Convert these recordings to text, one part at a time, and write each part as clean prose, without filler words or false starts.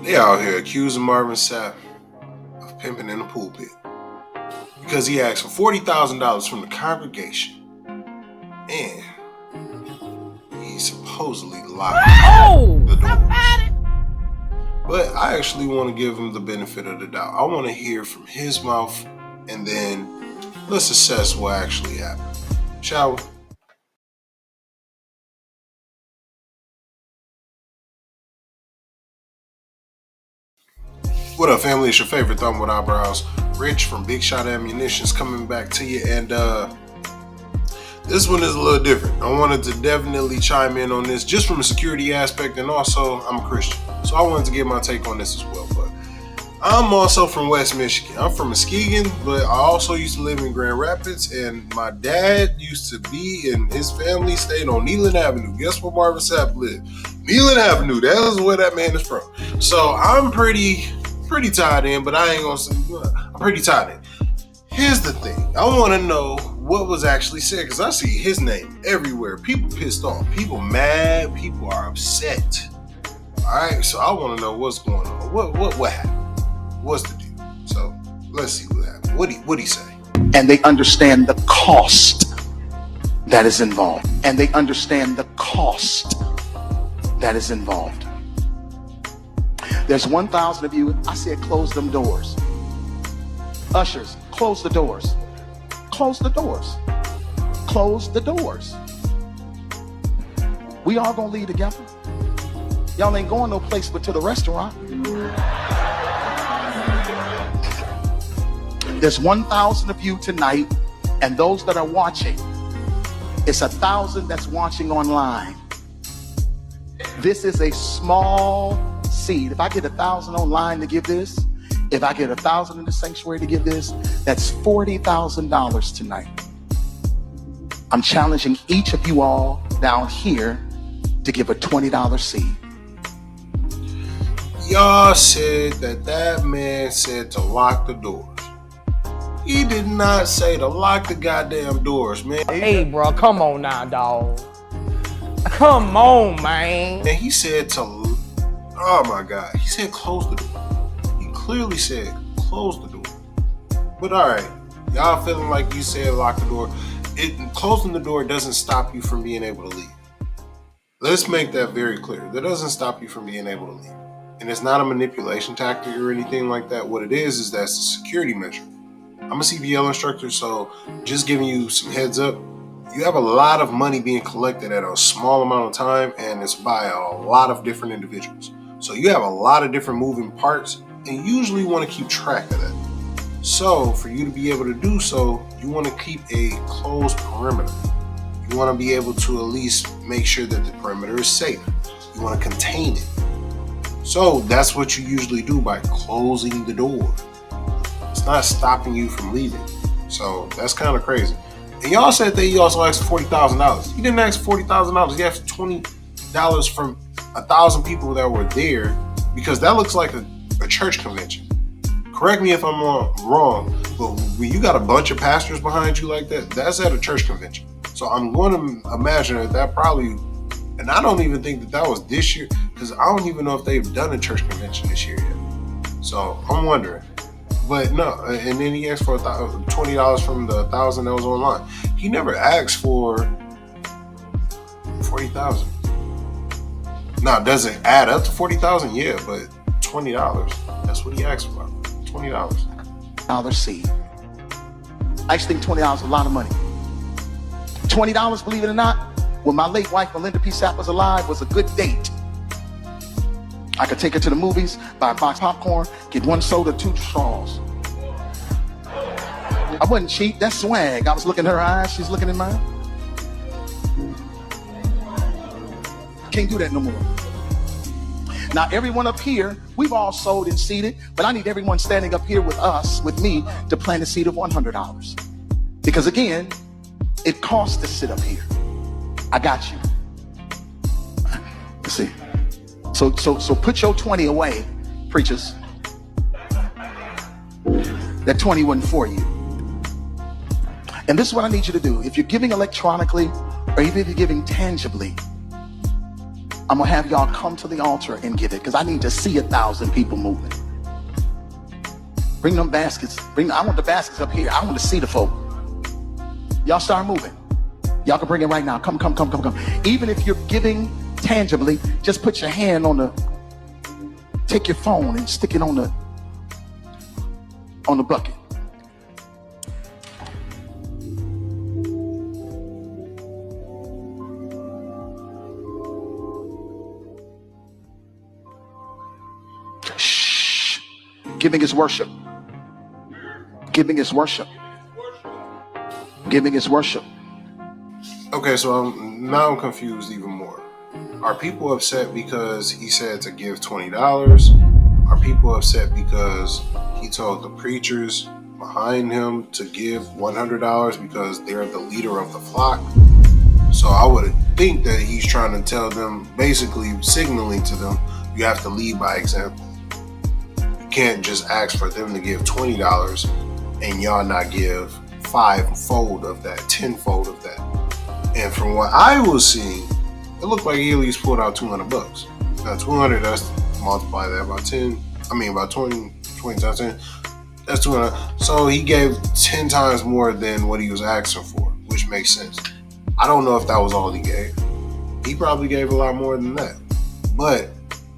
They out here accusing Marvin Sapp of pimping in the pulpit because he asked for $40,000 from the congregation and he supposedly locked the doors. But I actually want to give him the benefit of the doubt. I want to hear from his mouth and then let's assess what actually happened. Shall we? What up, family? It's your favorite thumb with eyebrows, Rich from Big Shot Ammunitions, coming back to you. And this one is a little different. I wanted to definitely chime in on this just from a security aspect, and also I'm a Christian, so I wanted to get my take on this as well. But I'm also from West Michigan. I'm from Muskegon, but I also used to live in Grand Rapids, and my dad used to be, and his family stayed on Neyland Avenue. Guess where Marvin Sapp lived? Neyland Avenue. That is where that man is from. So I'm pretty tied in, but I ain't gonna say I'm pretty tied in. Here's the thing. I want to know what was actually said, because I see his name everywhere. People pissed off. People mad. People are upset. Alright, so I want to know what's going on. What happened? What's the deal? So let's see what happened. What'd he say? And they understand the cost that is involved. And they understand the cost that is involved. There's 1,000 of you. I said close them doors. Ushers, close the doors. Close the doors. Close the doors. We all gonna leave together. Y'all ain't going no place but to the restaurant. There's 1,000 of you tonight, and those that are watching, it's 1,000 that's watching online. This is a small seed. If I get 1,000 online to give this, if I get 1,000 in the sanctuary to give this, that's $40,000 tonight. I'm challenging each of you all down here to give a $20 seed. Y'all said that man said to lock the doors. He did not say to lock the goddamn doors, man. Hey, bro, come on now, dog. Come on, man. And he said to, oh my God, he said close the door. He clearly said close the door. But all right, y'all feeling like you said lock the door. Closing the door doesn't stop you from being able to leave. Let's make that very clear. That doesn't stop you from being able to leave. And it's not a manipulation tactic or anything like that. What it is that's a security measure. I'm a CBL instructor, so just giving you some heads up. You have a lot of money being collected at a small amount of time, and it's by a lot of different individuals. So you have a lot of different moving parts, and you usually want to keep track of that. So for you to be able to do so, you want to keep a closed perimeter. You want to be able to at least make sure that the perimeter is safe. You want to contain it. So that's what you usually do by closing the door. It's not stopping you from leaving. So that's kind of crazy. And y'all said that he also asked for $40,000. He didn't ask for $40,000. He asked for $20 from 1,000 people that were there, because that looks like a church convention. Correct me if I'm wrong, but when you got a bunch of pastors behind you like that, that's at a church convention. So I'm going to imagine that probably, and I don't even think that was this year, because I don't even know if they've done a church convention this year yet. So I'm wondering. But no, and then he asked for $20 from the 1,000 that was online. He never asked for $40,000. Now, does it add up to $40,000? Yeah, but $20. That's what he asked for. $20. Seed. I actually think $20 is a lot of money. $20, believe it or not, when my late wife Melinda P. Sapp was alive, was a good date. I could take her to the movies, buy a box of popcorn, get one soda, 2 straws. I wasn't cheap, that's swag. I was looking in her eyes, she's looking in mine. Can't do that no more. Now, everyone up here, we've all sold and seeded, but I need everyone standing up here with me, to plant a seed of $100. Because again, it costs to sit up here. I got you. Let's see. So put your 20 away, preachers. That 20 wasn't for you. And this is what I need you to do. If you're giving electronically, or even if you're giving tangibly, I'm gonna have y'all come to the altar and give it, because I need to see 1,000 people moving. Bring them baskets. I want the baskets up here. I want to see the folk. Y'all start moving. Y'all can bring it right now. Come. Even if you're giving tangibly, just put your hand on take your phone and stick it on the bucket. Shh. Giving is worship. Giving is worship. Giving is worship. Okay, so I'm confused even more. Are people upset because he said to give $20? Are people upset because he told the preachers behind him to give $100 because they're the leader of the flock? So I would think that he's trying to tell them, basically signaling to them, you have to lead by example. You can't just ask for them to give $20 and y'all not give fivefold of that, tenfold of that. And from what I was seeing, it looked like he at least pulled out $200. Now 200, that's multiply that by 10. I mean, by 20 times 10. That's 200. So he gave 10 times more than what he was asking for, which makes sense. I don't know if that was all he gave. He probably gave a lot more than that. But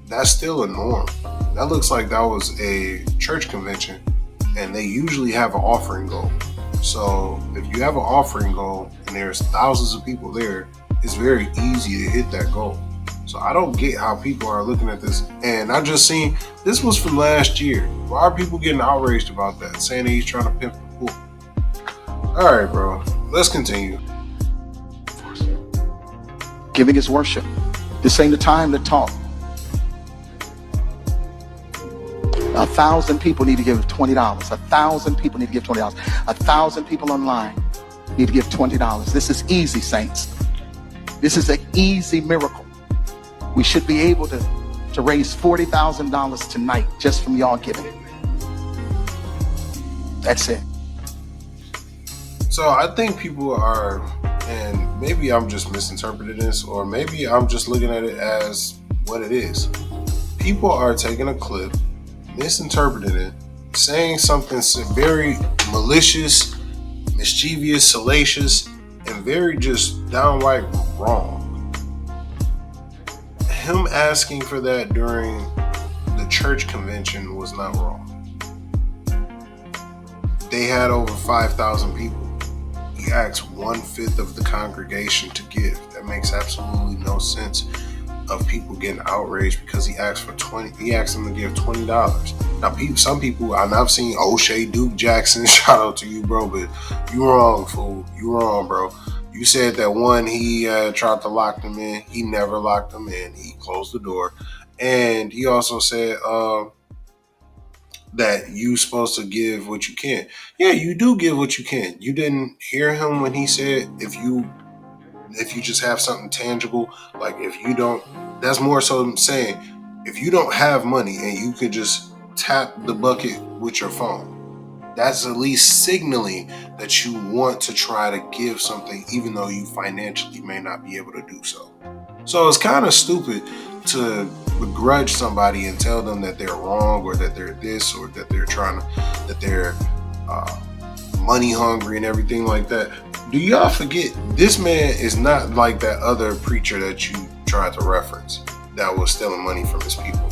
that's still a norm. That looks like that was a church convention, and they usually have an offering goal. So if you have an offering goal and there's thousands of people there, it's very easy to hit that goal. So I don't get how people are looking at this. And I just seen, this was from last year. Why are people getting outraged about that, saying that he's trying to pimp the pool? All right, bro, let's continue. Giving is worship. This ain't the time to talk. 1,000 people need to give $20. 1,000 people need to give $20. 1,000 people online need to give $20. This is easy, saints. This is an easy miracle. We should be able to raise $40,000 tonight just from y'all giving. That's it. So I think people are, and maybe I'm just misinterpreting this, or maybe I'm just looking at it as what it is. People are taking a clip, misinterpreting it, saying something very malicious, mischievous, salacious, and very just downright wrong. Him asking for that during the church convention was not wrong. They had over 5,000 people. He asked 1/5 of the congregation to give. That makes absolutely no sense of people getting outraged because he asked for 20. He asked them to give $20. Now, some people, and I've seen O'Shea Duke Jackson, shout out to you, bro, but you wrong, fool. You wrong, bro. You said that one, he tried to lock them in. He never locked them in. He closed the door. And he also said that you supposed to give what you can. Yeah, you do give what you can. You didn't hear him when he said if you just have something tangible, like if you don't, that's more so saying if you don't have money and you could just tap the bucket with your phone, that's at least signaling that you want to try to give something even though you financially may not be able to do so. So it's kind of stupid to begrudge somebody and tell them that they're wrong or that they're this or that they're money hungry and everything like that. Do y'all forget this man is not like that other preacher that you tried to reference that was stealing money from his people.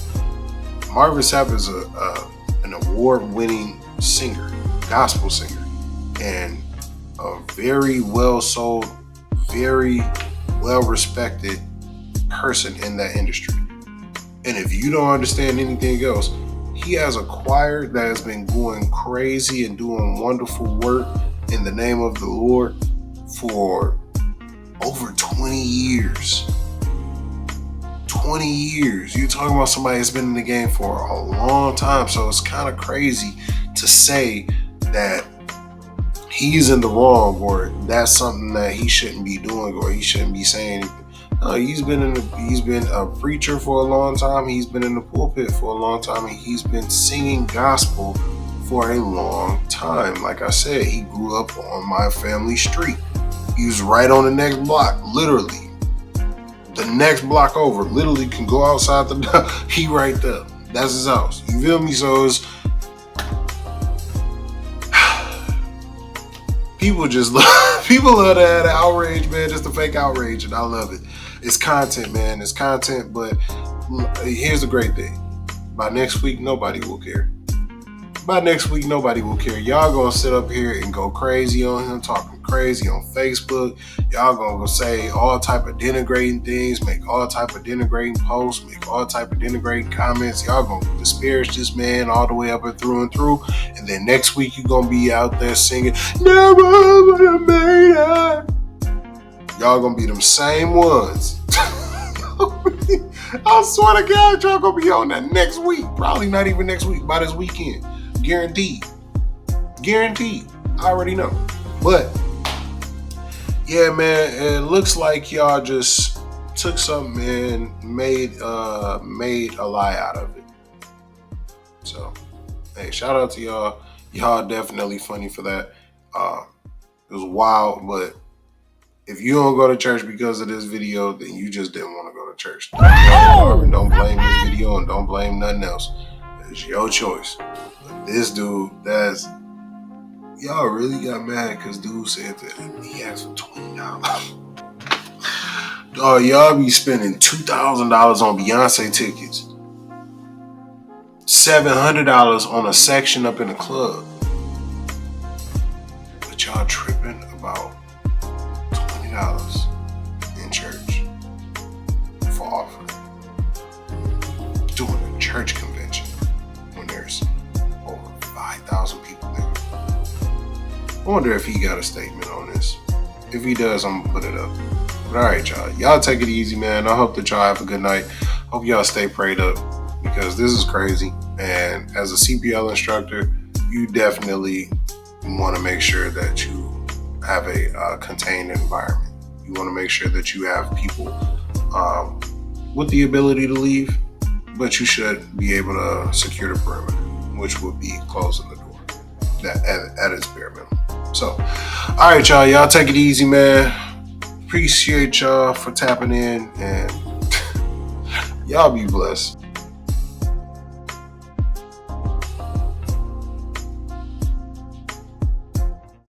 Marvin Sapp is an award-winning singer, gospel singer, and a very well-sold, very well-respected person in that industry. And if you don't understand anything else, he has a choir that has been going crazy and doing wonderful work in the name of the Lord for over 20 years. 20 years. You're talking about somebody that's been in the game for a long time. So it's kind of crazy to say that he's in the wrong or that's something that he shouldn't be doing or he shouldn't be saying anything. No, he's been a preacher for a long time. He's been in the pulpit for a long time, and he's been singing gospel for a long time. Like I said, he grew up on my family street. He was right on the next block, literally. The next block over, literally can go outside the door. He right there. That's his house. You feel me? So it's people love to have the outrage, man. It's the fake outrage, and I love it. It's content, man. It's content, but here's the great thing. By next week, nobody will care. By next week, nobody will care. Y'all gonna sit up here and go crazy on him, talking crazy on Facebook. Y'all gonna say all type of denigrating things, make all type of denigrating posts, make all type of denigrating comments. Y'all gonna disparage this man all the way up and through. And then next week, you gonna be out there singing, never would have made it. Y'all gonna be them same ones. I swear to God, y'all gonna be on that next week. Probably not even next week, by this weekend. Guaranteed. I already know. But yeah, man, it looks like y'all just took something and made a lie out of it. So, hey, shout out to y'all. Y'all definitely funny for that. It was wild, but if you don't go to church because of this video, then you just didn't want to go to church. Don't blame this video and don't blame nothing else. It's your choice. But this dude, y'all really got mad because dude said that he asked for $20. Dog, y'all be spending $2,000 on Beyonce tickets. $700 on a section up in the club. But y'all tripping about $20 in church for offering. Doing a church convention when there's over 5,000 people there. I wonder if he got a statement on this. If he does, I'm gonna put it up. But alright, y'all. Y'all take it easy, man. I hope that y'all have a good night. Hope y'all stay prayed up because this is crazy. And as a CPL instructor, you definitely want to make sure that you have a contained environment. You want to make sure that you have people with the ability to leave, but you should be able to secure the perimeter, which would be closing the door at its bare minimum. So, all right, y'all. Y'all take it easy, man. Appreciate y'all for tapping in, and y'all be blessed.